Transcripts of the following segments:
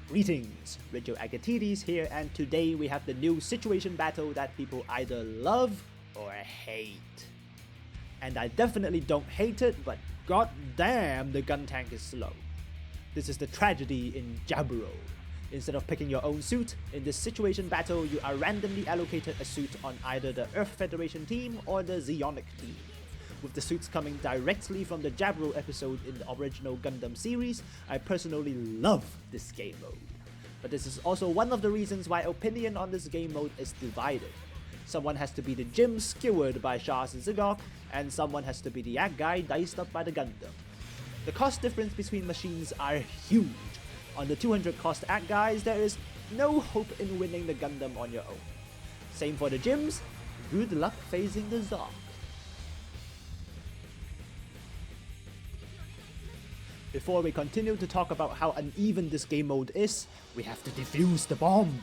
Greetings, Rigil Agateiades here, and today we have the new situation battle that people either love or hate. And I definitely don't hate it, but god damn the Guntank is slow. This is the tragedy in Jaburo. Instead of picking your own suit, in this situation battle you are randomly allocated a suit on either the Earth Federation team or the Zeonic team. With the suits coming directly from the Jaburo episode in the original Gundam series, I personally love this game mode. But this is also one of the reasons why opinion on this game mode is divided. Someone has to be the gym skewered by Shah's Zock, and someone has to be the Agateiades diced up by the Gundam. The cost difference between machines are huge. On the 200 cost Agateiades, there is no hope in winning the Gundam on your own. Same for the gyms, good luck facing the Zock. Before we continue to talk about how uneven this game mode is, we have to defuse the bomb.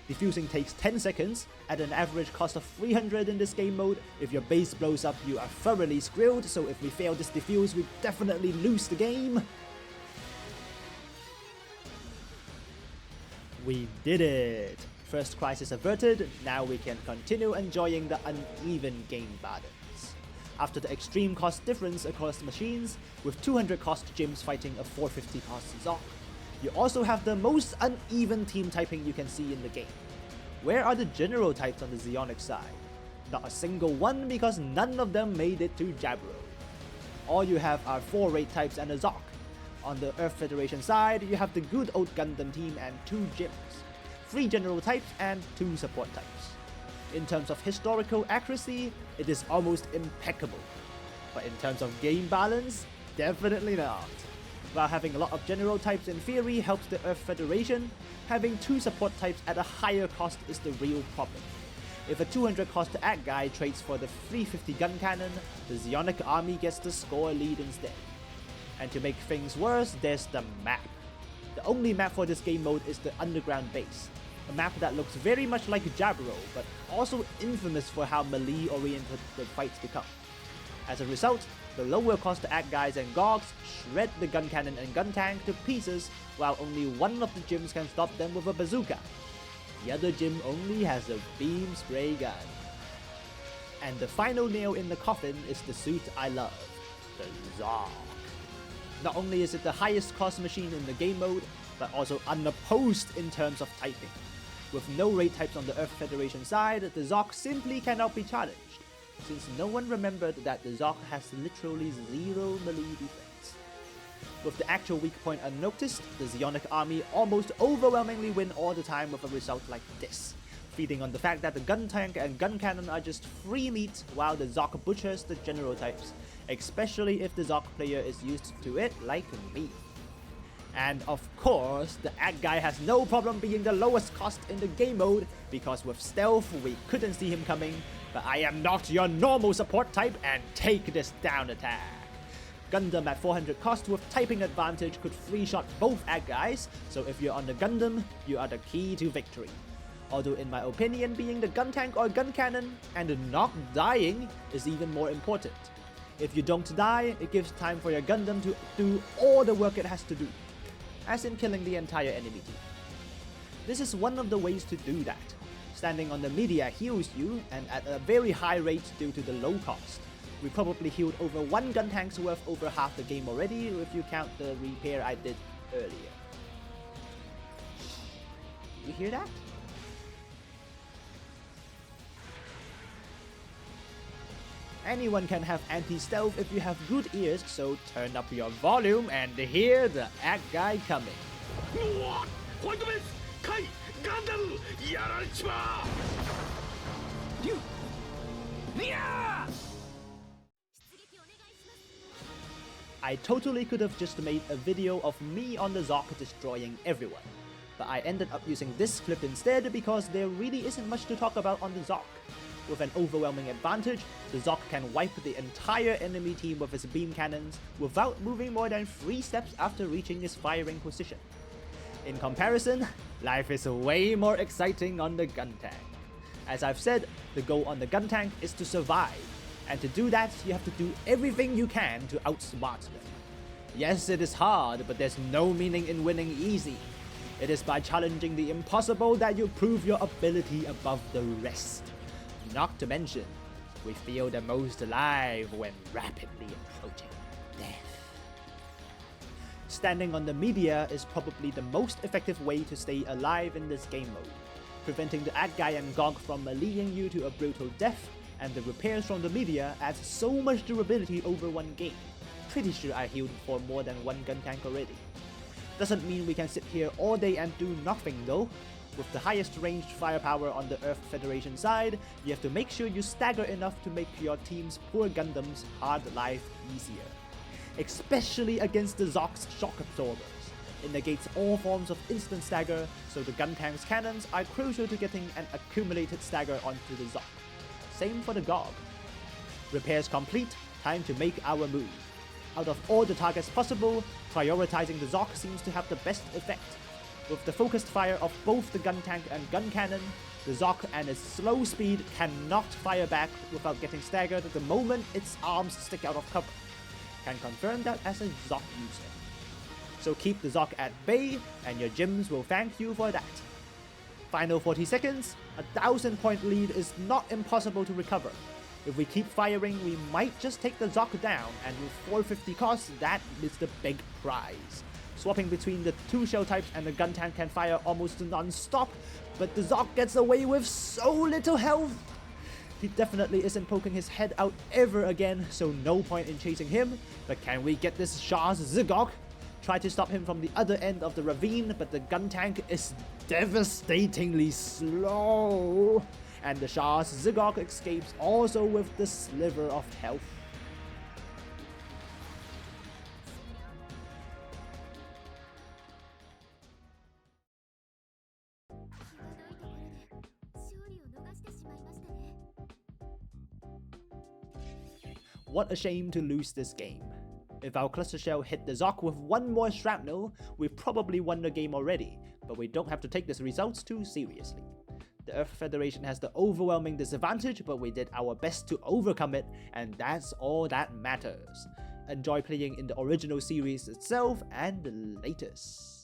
Defusing takes 10 seconds, at an average cost of 300 in this game mode. If your base blows up, you are thoroughly screwed, so if we fail this defuse, we definitely lose the game. We did it! First crisis averted, now we can continue enjoying the uneven game balance. After the extreme cost difference across machines, with 200 cost gyms fighting a 450 cost Zock, you also have the most uneven team typing you can see in the game. Where are the general types on the Zeonic side? Not a single one, because none of them made it to Jaburo. All you have are 4 raid types and a Zock. On the Earth Federation side, you have the good old Gundam team and 2 gyms, 3 general types and 2 support types. In terms of historical accuracy, it is almost impeccable. But in terms of game balance, definitely not. While having a lot of general types in theory helps the Earth Federation, having 2 support types at a higher cost is the real problem. If a 200 cost Agateiades trades for the 350 gun cannon, the Zeonic army gets the score lead instead. And to make things worse, there's the map. The only map for this game mode is the underground base. A map that looks very much like Jaburo, but also infamous for how melee-oriented the fights become. As a result, the lower cost Agateiades and Gogs shred the gun cannon and Guntank to pieces, while only one of the gyms can stop them with a bazooka. The other gym only has a beam spray gun. And the final nail in the coffin is the suit I love, the Zock. Not only is it the highest cost machine in the game mode, but also unopposed in terms of typing. With no raid types on the Earth Federation side, the Zock simply cannot be challenged, since no one remembered that the Zock has literally 0 melee defense. With the actual weak point unnoticed, the Zeonic army almost overwhelmingly win all the time with a result like this, feeding on the fact that the Guntank and gun cannon are just free meat while the Zock butchers the general types, especially if the Zock player is used to it like me. And of course, the Agateiades has no problem being the lowest cost in the game mode, because with stealth we couldn't see him coming, but I am not your normal support type and take this down attack. Gundam at 400 cost with typing advantage could 3-shot both Agateiades, so if you're on the Gundam, you are the key to victory. Although in my opinion, being the Guntank or gun cannon and not dying is even more important. If you don't die, it gives time for your Gundam to do all the work it has to do, as in killing the entire enemy team. This is one of the ways to do that. Standing on the media heals you, and at a very high rate due to the low cost. We probably healed over 1 Guntank's worth over half the game already, if you count the repair I did earlier. You hear that? Anyone can have anti-stealth if you have good ears, so turn up your volume and hear the Agateiades coming. I totally could have just made a video of me on the Zock destroying everyone, but I ended up using this clip instead because there really isn't much to talk about on the Zock. With an overwhelming advantage, the Zock can wipe the entire enemy team with his beam cannons without moving more than 3 steps after reaching his firing position. In comparison, life is way more exciting on the Guntank. As I've said, the goal on the Guntank is to survive, and to do that, you have to do everything you can to outsmart them. Yes, it is hard, but there's no meaning in winning easy. It is by challenging the impossible that you prove your ability above the rest. Not to mention, we feel the most alive when rapidly approaching death. Standing on the media is probably the most effective way to stay alive in this game mode, preventing the Agateiades and Zock from leading you to a brutal death, and the repairs from the media adds so much durability over one game. Pretty sure I healed for more than one Guntank already. Doesn't mean we can sit here all day and do nothing though. With the highest ranged firepower on the Earth Federation side, you have to make sure you stagger enough to make your team's poor Gundam's hard life easier. Especially against the Zock's shock absorbers. It negates all forms of instant stagger, so the Guntank's cannons are crucial to getting an accumulated stagger onto the Zock. Same for the Gog. Repairs complete, time to make our move. Out of all the targets possible, prioritizing the Zock seems to have the best effect. With the focused fire of both the Guntank and gun cannon, the Zock and its slow speed cannot fire back without getting staggered the moment its arms stick out of cover. Can confirm that as a Zock user. So keep the Zock at bay, and your gyms will thank you for that. Final 40 seconds, 1,000 point lead is not impossible to recover. If we keep firing, we might just take the Zock down, and with 450 costs, that is the big prize. Swapping between the two shell types and the Guntank can fire almost non-stop, but the Zock gets away with so little health. He definitely isn't poking his head out ever again, so no point in chasing him. But can we get this Shah's Zock? Try to stop him from the other end of the ravine, but the Guntank is devastatingly slow. And the Shah's Zock escapes also with the sliver of health. What a shame to lose this game. If our cluster shell hit the Zock with one more shrapnel, we've probably won the game already, but we don't have to take these results too seriously. The Earth Federation has the overwhelming disadvantage, but we did our best to overcome it, and that's all that matters. Enjoy playing in the original series itself and the latest.